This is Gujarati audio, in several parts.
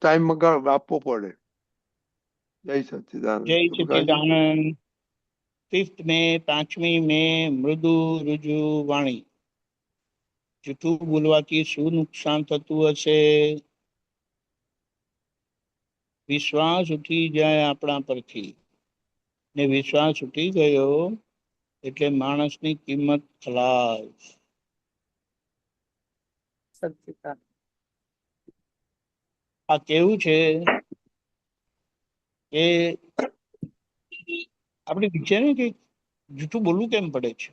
ટાઈમ આપવો પડે. જય સચ્ચિદાનંદ. જય સચ્ચિદાનંદ. 5th મે 5મી મે મૃદુ રુજુ વાણી. જૂઠું બોલવાથી શું નુકસાન થતું હશે? વિશ્વાસ ઉઠી જાય આપણા પરથી, ને વિશ્વાસ ઉઠી ગયો એટલે માણસની કિંમત ખલાસ. આ કેવું છે કે આપણે વિચારીએ કે જૂઠું બોલવું કેમ પડે છે.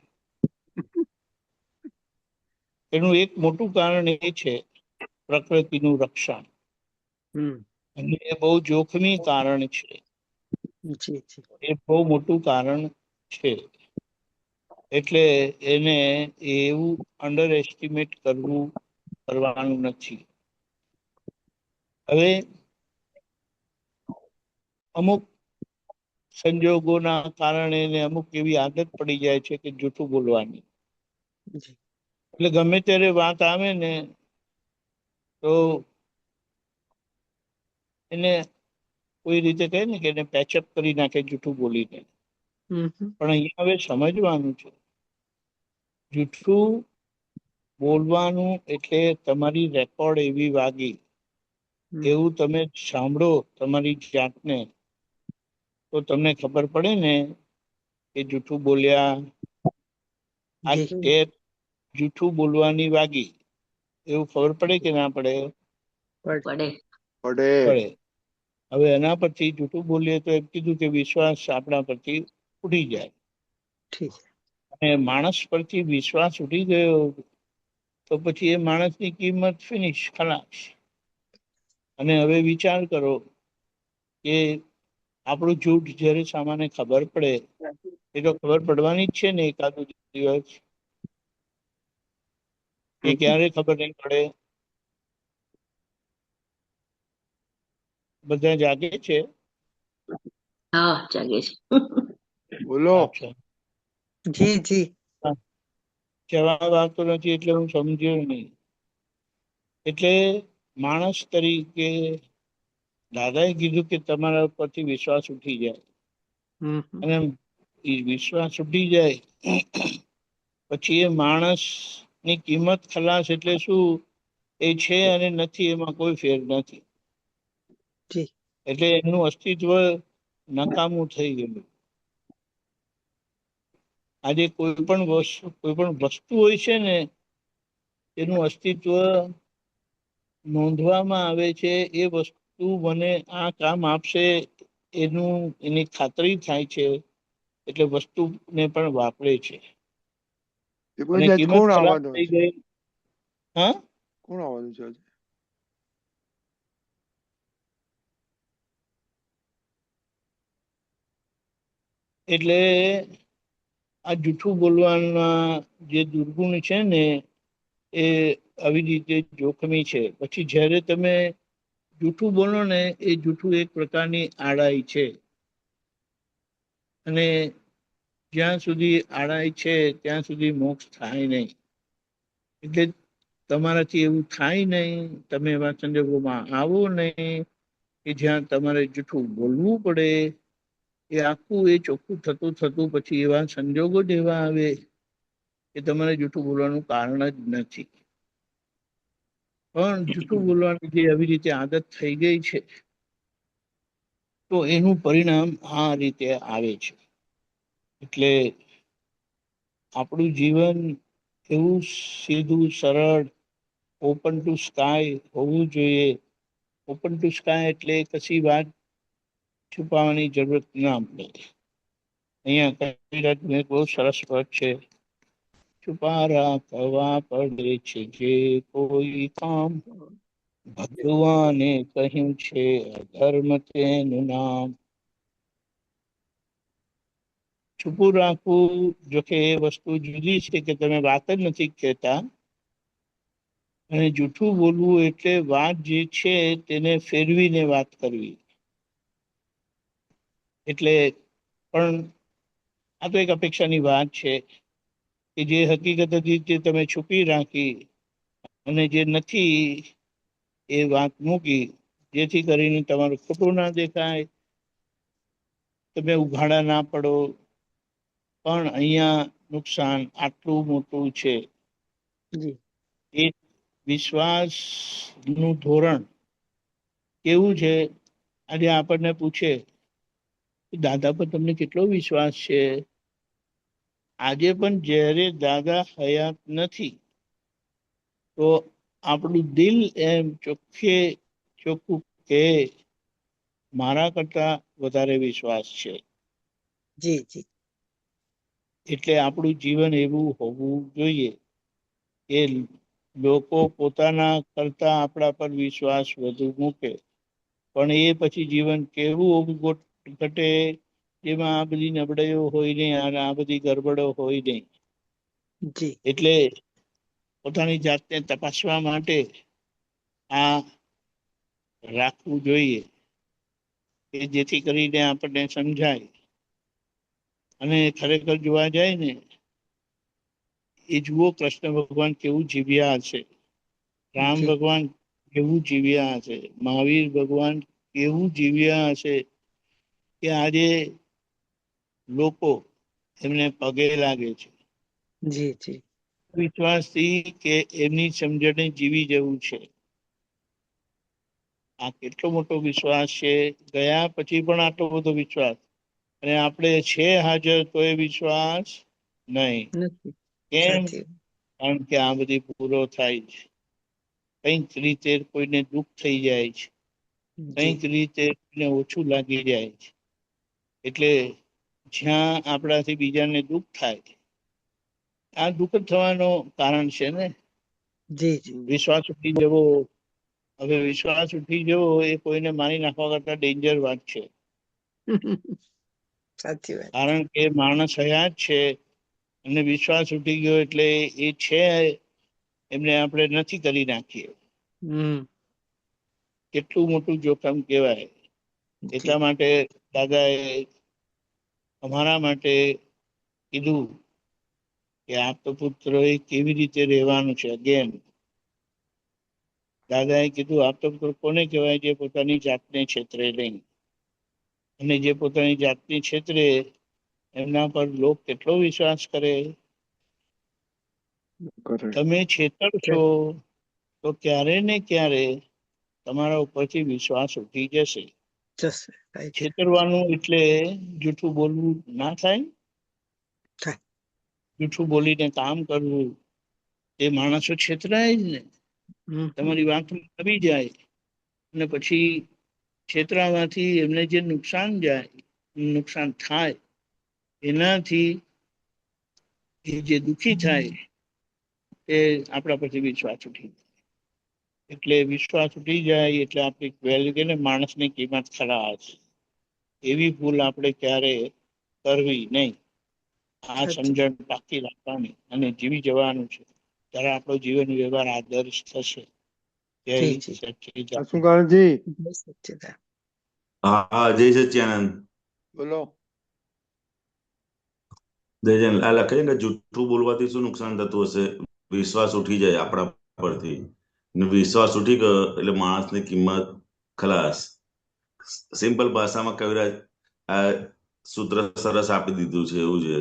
એનું એક મોટું કારણ એ છે પ્રકૃતિનું રક્ષણ. અને એ બહુ જોખમી કારણ છે. એ બહુ મોટું કારણ છે. એટલે એને એવું અંડર એસ્ટિમેટ કરવાનું નથી. હવે અમુક સંજોગોના કારણે એને અમુક એવી આદત પડી જાય છે કે જૂઠું બોલવાની. એટલે ગમે ત્યારે વાત આવે ને તો એને કોઈ રીતે કહે ને કે એને પેચઅપ કરી નાખે જૂઠું બોલીને. પણ અહીંયા હવે સમજવાનું છે, જૂઠું બોલવાનું એટલે તમારી રેકોર્ડ એવી વાગી, એવું તમે સાંભળો તમારી જાતને, તો તમને ખબર પડે ને કે જૂઠું બોલ્યા. આ ટેપ જૂઠું બોલવાની વાગી, એવું ખબર પડે કે ના પડે? પડે. હવે એના પરથી જૂઠું બોલીએ તો એમ કીધું કે વિશ્વાસ આપણા પરથી ઉઠી જાય. અને માણસ પરથી વિશ્વાસ ઉઠી ગયો તો પછી એ માણસની કિંમત ફિનિશ, ખલાસ. અને હવે વિચાર કરો કે આપણું જૂઠ જ્યારે સામાન્ય ખબર પડે, એ તો ખબર પડવાની જ છે ને એકાદું દિવસ, કે ક્યારે ખબર નહીં પડે? બધા જાગે છે? હા, જાગે છે. બોલો. જી જી. જવાબ આવતો નથી એટલે હું સમજ્યો નહીં. એટલે માણસ તરીકે દાદાએ કીધું કે તમારા પરથી વિશ્વાસ ઉઠી જાય. અને વિશ્વાસ ઉઠી જાય પછી એ માણસની કિંમત ખલાસ. એટલે શું? એ છે અને નથી એમાં કોઈ ફેર નથી. એટલે એનું અસ્તિત્વ નકામું થઈ ગયું. આજે કોઈ પણ વસ્તુ હોય છે ને, એનું અસ્તિત્વ નોંધવામાં આવે છે. એ વસ્તુ મને આ કામ આપશે એની ખાતરી થાય છે, એટલે વસ્તુને પણ વાપરે છે. અને કિંમત ખલાસ થઈ ગઈ. હા, કોણ આવવાનું છે? એટલે આ જૂઠું બોલવાના જે દુર્ગુણ છે ને, એ આવી રીતે જોખમી છે. પછી જ્યારે તમે જૂઠું બોલો ને, એ જૂઠું એક પ્રકારની આડાઈ છે. અને જ્યાં સુધી આડાઈ છે ત્યાં સુધી મોક્ષ થાય નહીં. એટલે તમારાથી એવું થાય નહીં, તમે એવા સંજોગોમાં આવો નહીં કે જ્યાં તમારે જૂઠું બોલવું પડે. એ આખું એ ચોખ્ખું થતું થતું પછી એવા સંજોગો જ એવા આવે કે તમારે જૂઠું બોલવાનું કારણ જ નથી. પણ જૂઠું બોલવાની જે આવી રીતે આદત થઈ ગઈ છે, તો એનું પરિણામ આ રીતે આવે છે. એટલે આપણું જીવન એવું સીધું સરળ ઓપન ટુ સ્કાય હોવું જોઈએ. ઓપન ટુ સ્કાય એટલે કશી વાત છુપાવવાની જરૂરત ના પડે. અહીંયા કવિરાજનું એક બહુ સરસ પદ છે: છુપા રાખવા પડે છે જે કોઈ કામ, ભગવાને કહ્યું છે અધર્મ તેનું નામ. છુપું રાખવું, જોકે એ વસ્તુ જુદી છે કે તમે વાત જ નથી કહેતા. અને જૂઠું બોલવું એટલે વાત જે છે તેને ફેરવીને વાત કરવી. એટલે પણ આ તો એક અપેક્ષાની વાત છે કે જે હકીકત હતી તે તમે છુપી રાખી, અને જે નથી એ વાત મૂકી. જેથી કરીને તમારું ખોટું ના દેખાય, તમે ઉઘાડા ના પડો. પણ અહીંયા નુકસાન આટલું મોટું છે. જી એક વિશ્વાસનું ધોરણ કેવું છે? આજે આપણને પૂછે દાદા પર તમને કેટલો વિશ્વાસ છે? આજે પણ જ્યારે દાદા હયાત નથી તો આપણું દિલ એમ ચોખ્ખું કે મારા કરતા વધારે વિશ્વાસ છે. જી જી એટલે આપણું જીવન એવું હોવું જોઈએ કે લોકો પોતાના કરતા આપણા પર વિશ્વાસ વધુ મૂકે. પણ એ પછી જીવન કેવું ઘટે, જેમાં આ બધી નબળાઈઓ હોય નહીં અને આ બધી ગરબડો હોય નહીં. જી એટલે પોતાની જાતને તપાસવા માટે આ રાખવું જોઈએ કે જેથી કરીને આપણને સમજાય. અને ખરેખર જોવા જાય ને, એ જુઓ કૃષ્ણ ભગવાન કેવું જીવ્યા છે, રામ જી ભગવાન કેવું જીવ્યા હશે, મહાવીર ભગવાન કેવું જીવ્યા હશે કે આજે લોકો એમને પગે લાગે છે જી જી વિશ્વાસથી કે એમની સમજણે જીવી જવું છે. આ કેટલો મોટો વિશ્વાસ છે, ગયા પછી પણ આટલો બધો વિશ્વાસ, અને આપણે છે હાજર તો એ વિશ્વાસ નહીં. નથી કેમ? સાચી કારણ કે આ બધી ભૂલો થાય છે, કંઈક રીતે કોઈને દુઃખ થઈ જાય છે, જી કંઈક રીતે કોઈને ઓછું લાગી જાય છે. એટલે જ્યાં આપણાથી બીજાને દુઃખ થાય, આ દુઃખ થવાનું કારણ છે ને જી જી વિશ્વાસ ઉઠી જવો. હવે વિશ્વાસ ઉઠી જવો એ કોઈને મારી નાખવા કરતા ડેન્જર વાત છે. સાચી વાત કારણ કે માણસ હયાત છે અને વિશ્વાસ ઉઠી ગયો એટલે એ છે એમને આપણે નથી કરી નાખીએ. હમ કેટલું મોટું જોખમ કહેવાય. જી એટલા માટે દાદાએ અમારા માટે કીધું કે આપતપુત્રોએ કેવી રીતે રહેવાનું છે. અગેન દાદાએ કીધું આપતપુત્ર કોને કહેવાય? જે પોતાની જાતને છેતરે નહીં. અને જે પોતાની જાતની છેતરે એમના પર લોક કેટલો વિશ્વાસ કરે. કરે. તમે છેતરશો તો ક્યારે ને ક્યારે તમારા ઉપરથી વિશ્વાસ ઉઠી જશે. જશે right. છેતરવાનું એટલે જૂઠું બોલવું ના થાય? થાય. જૂઠું બોલીને કામ કરવું, એ માણસો છેતરાય જ ને. હમ તમારી વાત આવી જાય અને પછી છેતરામાંથી એમને જે નુકસાન થાય એનાથી એ જે દુઃખી થાય એ આપણા પછી વિશ્વાસ ઉઠી જાય. એટલે વિશ્વાસ ઉઠી જાય એટલે આપણી વેલ્યુ કે ને માણસની કિંમત ખલાસ. એવી ભૂલ આપણે ક્યારે કરવી નહીં. આ સાચી સમજણ પાકી રાખવાની અને જીવી જવાનું છે. ત્યારે આપણો જીવન વ્યવહાર આદર્શ થશે. જય જી જી સચ્ચિદાનંદ. અશુકાળજી જય સચ્ચિદાનંદ. હા હા જય સચ્ચિદાનંદ. બોલો. જયજન આ લખે છે કે જૂઠું બોલવાથી શું નુકસાન થતું હશે? વિશ્વાસ ઉઠી જાય આપણા પરથી, ને વિશ્વાસ ઉઠી ગયો એટલે માણસની કિંમત ખલાસ. સિમ્પલ ભાષામાં કવિરાજ આ સૂત્ર સરસ આપી દીધું છે. એવું છે,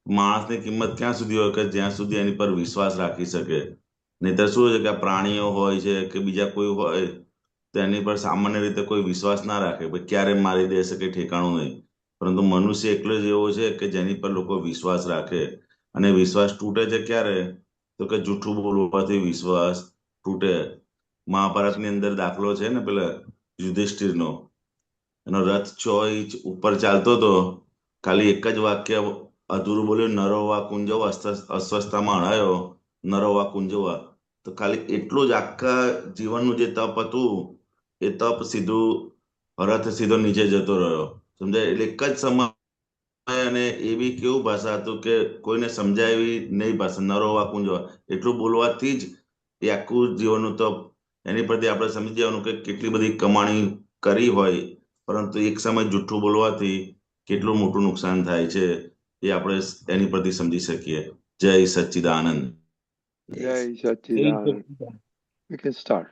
માણસની કિંમત ક્યાં સુધી હોય કે જ્યાં સુધી એની પર વિશ્વાસ રાખી શકે. નહીતર શું છે કે આ પ્રાણીઓ હોય છે કે બીજા કોઈ હોય તો એની પર સામાન્ય રીતે કોઈ વિશ્વાસ ના રાખે, ક્યારે મારી દેશે કે ઠેકાણું નહીં. પરંતુ મનુષ્ય એકલો જ એવો છે કે જેની પર લોકો વિશ્વાસ રાખે. અને વિશ્વાસ તૂટે છે ક્યારે? તો કે જૂઠું બોલવાથી વિશ્વાસ તૂટે. મહાભારતની અંદર દાખલો છે ને પેલા યુધિષ્ઠિરનો, એનો રથ 6 ઇંચ ઉપર ચાલતો હતો, ખાલી એક જ વાક્ય અધૂરું બોલ્યો, નરો વા કુંજવા, અસ્વસ્થતામાં હણાયો, નરો વા કુંજવા. તો ખાલી એટલું જ આખા જીવનનું જે તપ હતું એ તપ સીધું રથ સીધો નીચે જતો રહ્યો. સમજાય? એટલે એક જ સમય અને એવી કેવું ભાષા હતું કે કોઈને સમજાય એવી નહીં ભાષા, નરો વા કુંજવા. એટલું બોલવાથી જ એ આખું જીવનનું તપ, એની પરથી આપણે સમજી જવાનું કે કેટલી બધી કમાણી કરી હોય પરંતુ એક સમય જૂઠું બોલવાથી કેટલું મોટું નુકસાન થાય છે એ આપણે એની પરથી સમજી શકીએ. જય સચ્ચિદાનંદ. જય જય સચ્ચિદાનંદ. સચ્ચિદાનંદ. We can start.